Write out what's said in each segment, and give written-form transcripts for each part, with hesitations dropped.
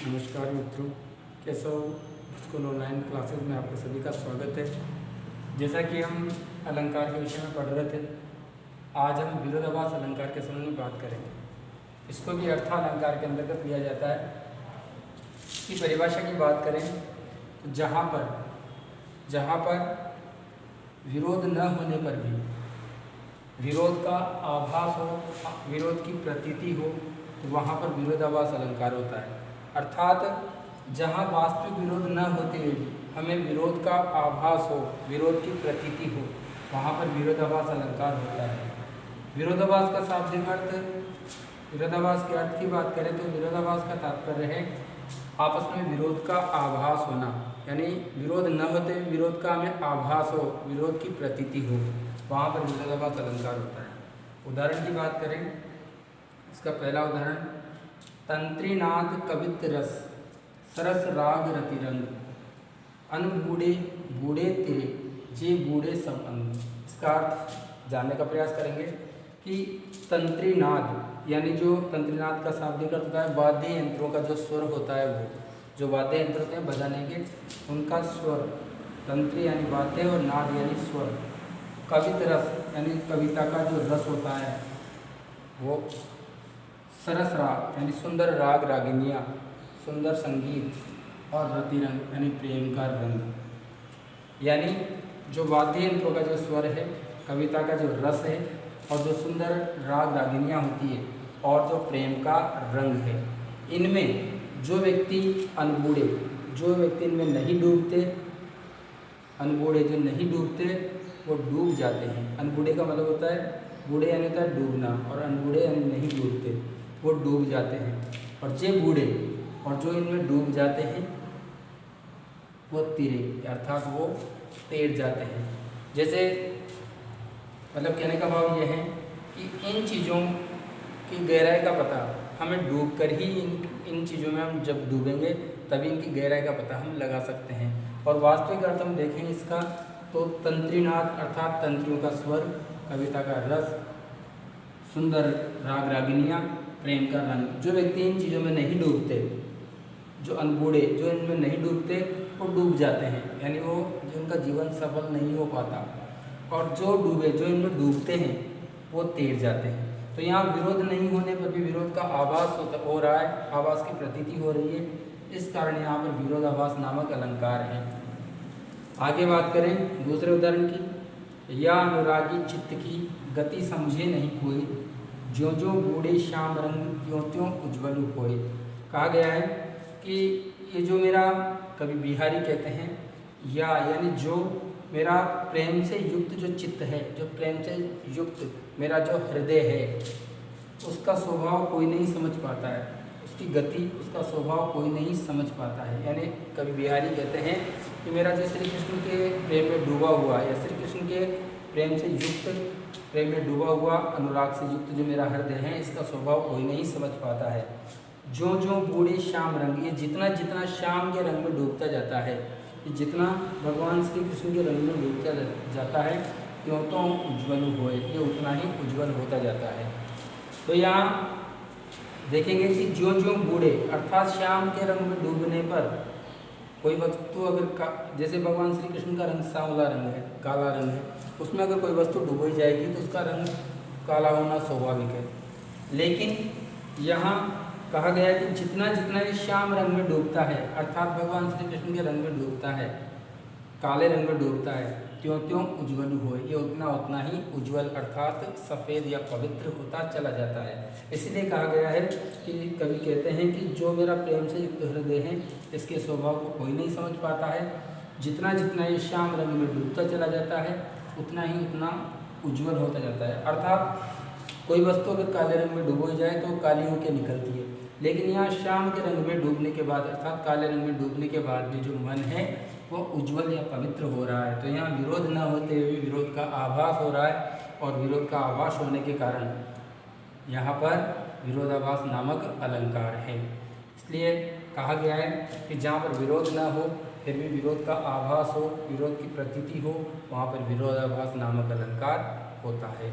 नमस्कार मित्रों, कैसे हो। स्कूल ऑनलाइन क्लासेस में आपका सभी का स्वागत है। जैसा कि हम अलंकार के विषय में पढ़ रहे थे, आज हम विरोधाभास अलंकार के संबंध में बात करेंगे। इसको भी अर्थालंकार के अंतर्गत लिया जाता है। इसकी परिभाषा की बात करें तो जहाँ पर विरोध न होने पर भी विरोध का आभास हो, विरोध की प्रतीति हो, तो वहाँ पर विरोधाभास अलंकार होता है। अर्थात जहाँ वास्तविक विरोध न होते हुए भी हमें विरोध का आभास हो, विरोध की प्रतीति हो, वहाँ पर विरोधाभास अलंकार होता है। विरोधाभास का शाब्दिक अर्थ, विरोधाभास के अर्थ की बात करें तो विरोधाभास का तात्पर्य है आपस में विरोध का आभास होना, यानी विरोध न होते हुए विरोध का हमें आभास हो, विरोध की प्रतीति हो, वहाँ पर विरोधाभास अलंकार होता है। उदाहरण की बात करें, इसका पहला उदाहरण, तंत्रीनाद कवित रस सरस राग रतिरंग अनबूढ़े बूढ़े तिरे जे बूढ़े सब अंग। इसका अर्थ जानने का प्रयास करेंगे कि तंत्रीनाद यानी जो तंत्रीनाद का शाब्दिक अर्थ होता है वाद्य यंत्रों का जो स्वर होता है, वो जो वाद्य यंत्र होते हैं बजाने के, उनका स्वर, तंत्री यानी वाद्य और नाद यानी स्वर, कवित रस यानी कविता का जो रस होता है वो, सरस राग यानी सुंदर राग रागिनियाँ, सुंदर संगीत, और रतिरंग यानी प्रेम का रंग। यानी जो वाद्य यंत्रों का जो स्वर है, कविता का जो रस है, और जो सुंदर राग रागिनियाँ होती है, और जो प्रेम का रंग है, इनमें जो व्यक्ति अनबूढ़े, जो व्यक्ति इनमें नहीं डूबते, अनबूढ़े जो नहीं डूबते वो डूब जाते हैं। अनबूढ़े का मतलब होता है, बूढ़े यानी होता है डूबना, और अनबूढ़े यानी नहीं डूबते, वो डूब जाते हैं। और जे बूढ़े, और जो इनमें डूब जाते हैं वो तिरे अर्थात वो तैर जाते हैं। जैसे मतलब कहने का भाव यह है कि इन चीज़ों की गहराई का पता हमें डूब कर ही इन चीज़ों में हम जब डूबेंगे तभी इनकी गहराई का पता हम लगा सकते हैं। और वास्तविक अर्थ हम देखेंगे इसका तो तंत्रीनाद अर्थात तंत्रियों का स्वर, कविता का रस, सुंदर राग रागिनियाँ, प्रेम का रंग। जो व्यक्ति इन चीज़ों में नहीं डूबते, जो अनबूढ़े जो इनमें नहीं डूबते, वो डूब जाते हैं, यानी वो जिनका जीवन सफल नहीं हो पाता। और जो डूबे, जो इनमें डूबते हैं, वो तैर जाते हैं। तो यहाँ विरोध नहीं होने पर भी विरोध का आभास हो रहा है, आभास की प्रतीति हो रही है, इस कारण यहाँ पर विरोधाभास नामक अलंकार है। आगे बात करें दूसरे उदाहरण की, या अनुरागी चित्त की गति समझे नहीं कोई, ज्यों ज्यों बूढ़े श्याम रंग त्यों त्यों उज्ज्वल होए। कहा गया है कि ये जो मेरा, कवि बिहारी कहते हैं, या यानी जो मेरा प्रेम से युक्त जो चित्त है, जो प्रेम से युक्त मेरा जो हृदय है, उसका स्वभाव कोई नहीं समझ पाता है, उसकी गति, उसका स्वभाव कोई नहीं समझ पाता है। यानी कवि बिहारी कहते हैं कि मेरा जो श्री कृष्ण के प्रेम में डूबा हुआ, या श्री कृष्ण के प्रेम से युक्त, प्रेम में डूबा हुआ, अनुराग से युक्त जो मेरा हृदय है, इसका स्वभाव कोई नहीं समझ पाता है। जो जो बूढ़े श्याम रंग, ये जितना जितना श्याम के रंग में डूबता जाता है, ये जितना भगवान श्री कृष्ण के रंग में डूबता जाता है, त्यों त्यों उज्ज्वल होए, ये उतना ही उज्ज्वल होता जाता है। तो यहाँ देखेंगे कि जो जो बूढ़े अर्थात श्याम के रंग में डूबने पर कोई वस्तु अगर जैसे भगवान श्री कृष्ण का रंग सांवला रंग है, काला रंग है, उसमें अगर कोई वस्तु डूबी जाएगी तो उसका रंग काला होना स्वाभाविक है। लेकिन यहाँ कहा गया है कि जितना जितना ये श्याम रंग में डूबता है, अर्थात भगवान श्री कृष्ण के रंग में डूबता है, काले रंग में डूबता है, त्यों त्यों उज्ज्वल होए, ये उतना उतना ही उज्ज्वल अर्थात सफ़ेद या पवित्र होता चला जाता है। इसलिए कहा गया है कि कवि कहते हैं कि जो मेरा प्रेम से युक्त हृदय है, इसके स्वभाव को कोई नहीं समझ पाता है। जितना जितना ये श्याम रंग में डूबता चला जाता है, उतना ही उतना उज्ज्वल होता जाता है। अर्थात कोई वस्तु अगर काले रंग में डूबो जाए तो काली होकर निकलती है, लेकिन यहाँ श्याम के रंग में डूबने के बाद, अर्थात काले रंग में डूबने के बाद भी जो मन है वो उज्ज्वल या पवित्र हो रहा है। तो यहाँ विरोध न होते हुए विरोध का आभास हो रहा है, और विरोध का आभास होने के कारण यहाँ पर विरोधाभास नामक अलंकार है। इसलिए कहा गया है कि जहाँ पर विरोध न हो फिर भी विरोध का आभास हो, विरोध की प्रतीति हो, वहाँ पर विरोधाभास नामक अलंकार होता है।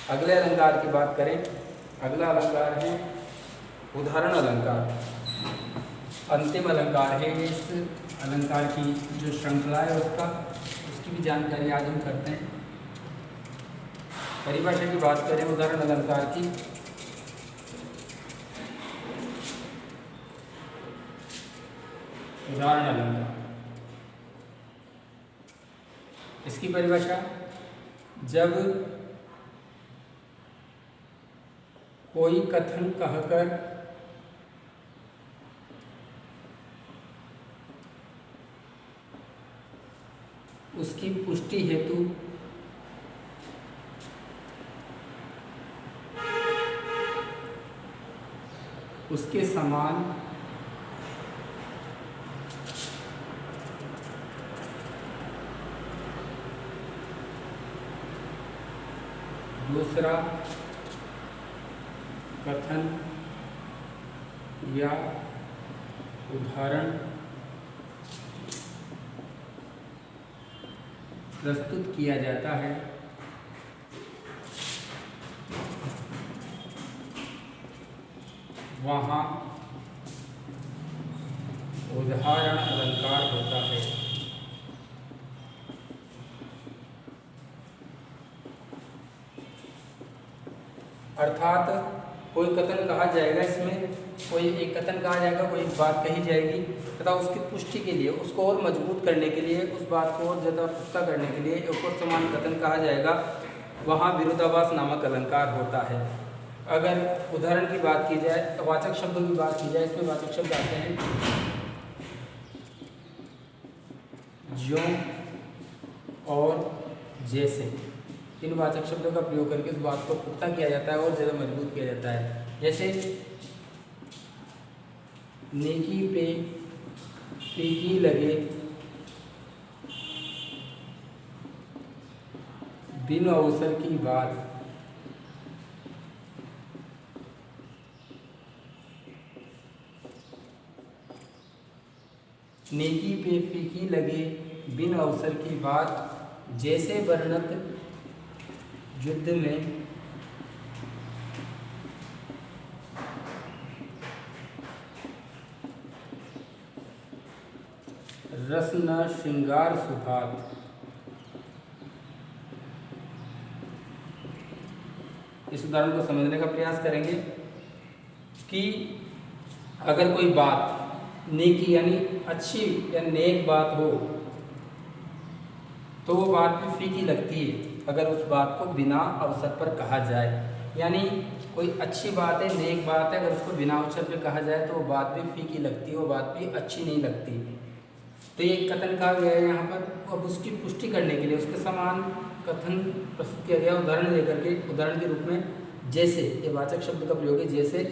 अगले अलंकार की बात करें, अगला अलंकार है उदाहरण अलंकार। अंतिम अलंकार है। इस अलंकार की जो श्रृंखला है उसकी भी जानकारी आज हम करते हैं। परिभाषा की बात करें उदाहरण अलंकार की, उदाहरण अलंकार, इसकी परिभाषा, जब कोई कथन कहकर उसकी पुष्टि हेतु उसके समान दूसरा कथन या उदाहरण प्रस्तुत किया जाता है, वहाँ उदाहरण अलंकार होता है। अर्थात कोई कथन कहा जाएगा, इसमें कोई एक कथन कहा जाएगा, कोई एक बात कही जाएगी तथा उसकी पुष्टि के लिए, उसको और मजबूत करने के लिए, उस बात को और ज़्यादा पुख्ता करने के लिए एक और समान कथन कहा जाएगा, वहाँ विरोधाभास नामक अलंकार होता है। अगर उदाहरण की बात की जाए, वाचक शब्दों की बात की जाए, इसमें वाचक शब्द आते हैं ज्यों और जैसे। इन वाचक शब्दों का प्रयोग करके उस बात को पुख्ता किया जाता है और ज़्यादा मजबूत किया जाता है। जैसे नेकी पे फीकी लगे बिन अवसर की बात, नेकी पे फीकी लगे बिन अवसर की बात, जैसे वर्णत युद्ध में रस न श्रृंगार सुभात। इस उदाहरण को समझने का प्रयास करेंगे कि अगर कोई बात नेकी यानी अच्छी या नेक बात हो तो वो बात भी फीकी लगती है अगर उस बात को बिना अवसर पर कहा जाए। यानी कोई अच्छी बात है, नेक बात है, अगर उसको बिना अवसर पर कहा जाए तो वो बात भी फीकी लगती है, वो बात भी अच्छी नहीं लगती। तो ये कथन कहा गया है यहाँ पर। अब उसकी पुष्टि करने के लिए उसके समान कथन प्रस्तुत किया गया उदाहरण देकर के। उदाहरण के रूप में जैसे, ये वाचक शब्द का प्रयोग है जैसे।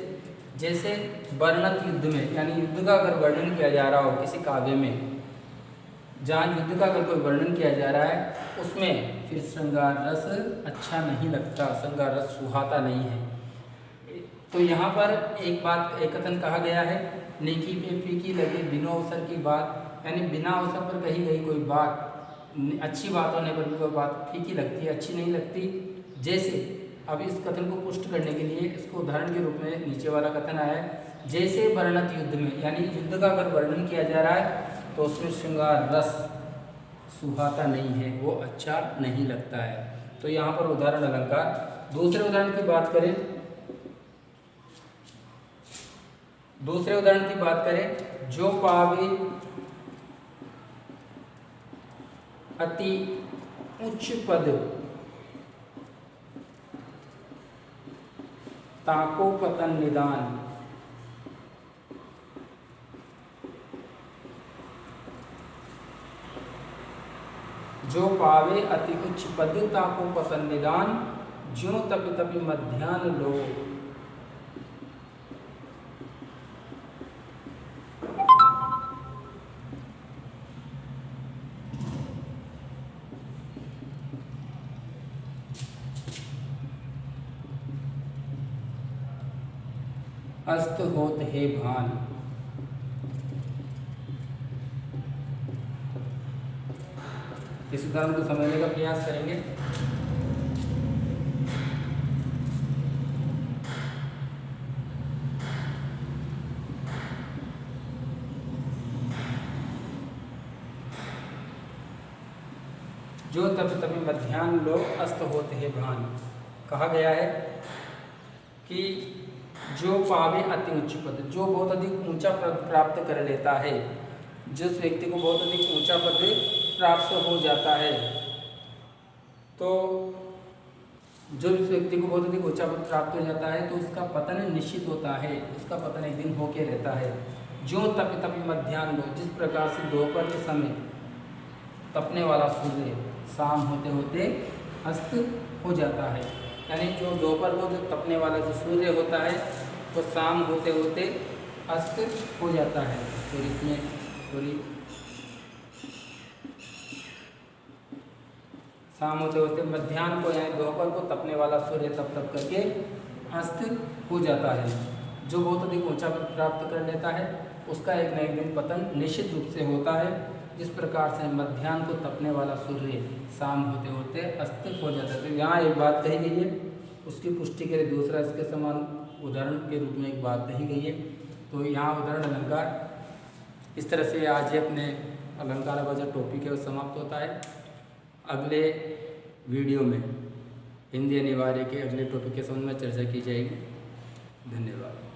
जैसे वर्णत युद्ध में, यानी युद्ध का अगर वर्णन किया जा रहा हो किसी काव्य में, जहाँ युद्ध का अगर कोई वर्णन किया जा रहा है उसमें फिर श्रृंगार रस अच्छा नहीं लगता, श्रृंगार रस सुहाता नहीं है। तो यहाँ पर एक बात, एक कथन कहा गया है, नेकी पे फीकी लगे बिना अवसर की बात, यानी बिना अवसर पर कही गई कोई बात, अच्छी बात होने पर भी कोई बात फीकी लगती है, अच्छी नहीं लगती। जैसे, अब इस कथन को पुष्ट करने के लिए इसको उदाहरण के रूप में नीचे वाला कथन आया है, जैसे वर्णत युद्ध में, यानी युद्ध का अगर वर्णन किया जा रहा है तो उसमें श्रृंगार रस सुहाता नहीं है, वो अच्छा नहीं लगता है। तो यहाँ पर उदाहरण अलंकार। दूसरे उदाहरण की बात करें, दूसरे उदाहरण की बात करें, जो पावे अति उच्च पद ताको पतन निदान। जो पावे अति उच्च पद ताको पतन निदान, ज्यों तपि तपि मध्याह्न लो। अस्त होत हे भान। इस उदाहरण को समझने का प्रयास करेंगे। जो तपि तपि मध्याह्न लो अस्त होते हैं भान। कहा गया है कि जो पावे अति उच्च पद, जो बहुत अधिक ऊंचा पद प्राप्त कर लेता है, जिस व्यक्ति को बहुत अधिक ऊंचा पद प्राप्त हो जाता है, तो जो इस व्यक्ति को बहुत अधिक ऊंचा पद प्राप्त हो जाता है तो उसका पतन निश्चित होता है, उसका पतन एक दिन होके रहता है। जो तपि तपि मध्याह्न लो, जिस प्रकार से दोपहर के समय तपने वाला सूर्य शाम होते होते अस्त हो जाता है, यानी जो दोपहर को जो तपने वाला जो सूर्य होता है वो शाम होते होते अस्त हो जाता है। तो इसमें थोड़ी शाम होते होते मध्याह्न को यानी दोपहर को तपने वाला सूर्य तप करके अस्त हो जाता है। जो बहुत अधिक ऊंचा प्राप्त कर लेता है उसका एक न एक दिन पतन निश्चित रूप से होता है। जिस प्रकार से मध्याह्न को तपने वाला सूर्य शाम होते होते अस्त हो जाता है। तो यहाँ एक बात कही गई है, उसकी पुष्टि के लिए दूसरा इसके समान उदाहरण के रूप में एक बात कही गई है। तो यहाँ उदाहरण अलंकार इस तरह से आज ये अपने अलंकार वाला टॉपिक है वो समाप्त होता है। अगले वीडियो में हिंदी अनिवार्य के अगले टॉपिक के संबंध में चर्चा की जाएगी। धन्यवाद।